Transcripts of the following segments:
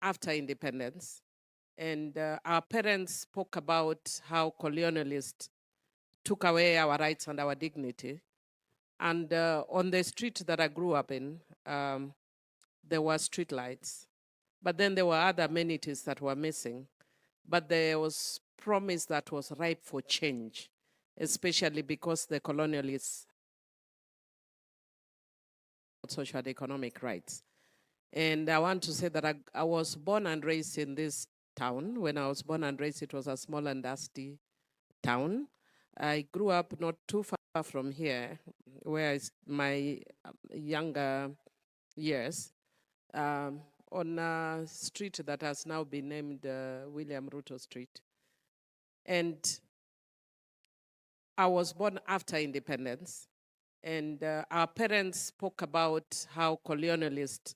after independence, and our parents spoke about how colonialists took away our rights and our dignity. And on the street that I grew up in, there were street lights, but then there were other amenities that were missing. But there was promise that was ripe for change, especially because the colonialists had social and economic rights. And I want to say that I was born and raised in this town. When I was born and raised, it was a small and dusty town. I grew up not too far from here, where my younger years, on a street that has now been named William Ruto Street. And I was born after independence, and our parents spoke about how colonialists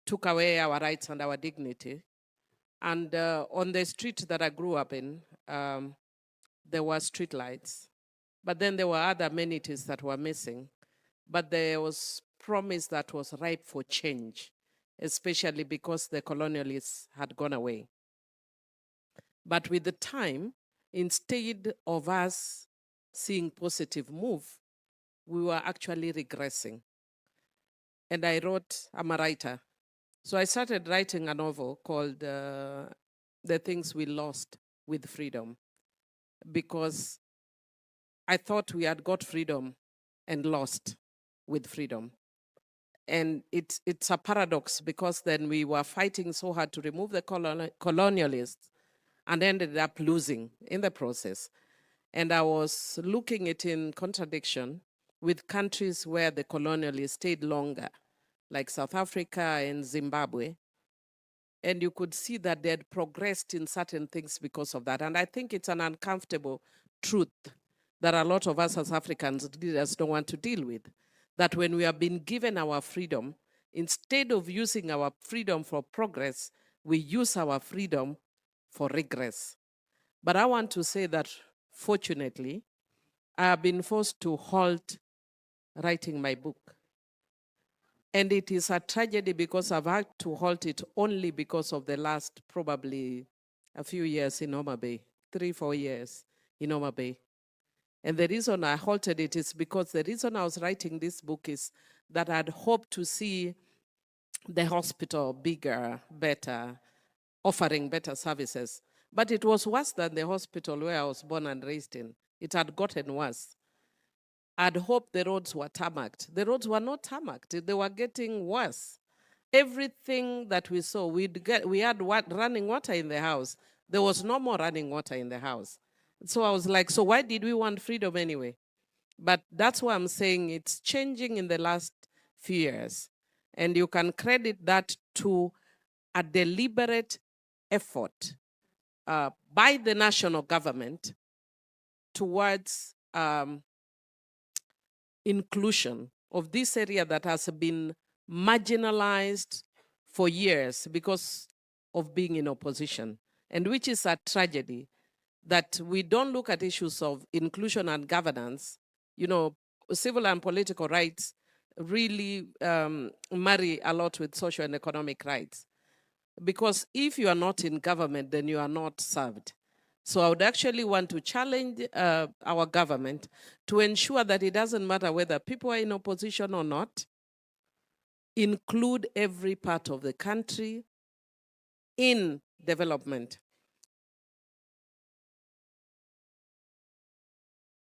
took away our rights and our dignity. And on the street that I grew up in, there were street lights, but then there were other amenities that were missing. But there was promise that was ripe for change, especially because the colonialists had gone away. But with the time, instead of us seeing positive move, we were actually regressing. And I'm a writer. So I started writing a novel called The Things We Lost with Freedom, because I thought we had got freedom and lost with freedom. And it's a paradox, because then we were fighting so hard to remove the colonialists and ended up losing in the process. And I was looking at it in contradiction with countries where the colonialists stayed longer, like South Africa and Zimbabwe. And you could see that they had progressed in certain things because of that. And I think it's an uncomfortable truth that a lot of us as Africans leaders don't want to deal with. That when we have been given our freedom, instead of using our freedom for progress, we use our freedom for regress. But I want to say that, fortunately, I have been forced to halt writing my book. And it is a tragedy, because I've had to halt it only because of the last probably a few years in Homa Bay, 3-4 years in Homa Bay. And the reason I halted it is because the reason I was writing this book is that I'd hoped to see the hospital bigger, better, offering better services. But it was worse than the hospital where I was born and raised in. It had gotten worse. I'd hoped the roads were tarmacked. The roads were not tarmacked. They were getting worse. Everything that we saw, we had running water in the house. There was no more running water in the house. So I was like, so why did we want freedom anyway? But that's why I'm saying it's changing in the last few years. And you can credit that to a deliberate effort by the national government towards inclusion of this area that has been marginalized for years because of being in opposition, and which is a tragedy, that we don't look at issues of inclusion and governance. You know, civil and political rights really marry a lot with social and economic rights. Because if you are not in government, then you are not served. So I would actually want to challenge our government to ensure that it doesn't matter whether people are in opposition or not, include every part of the country in development.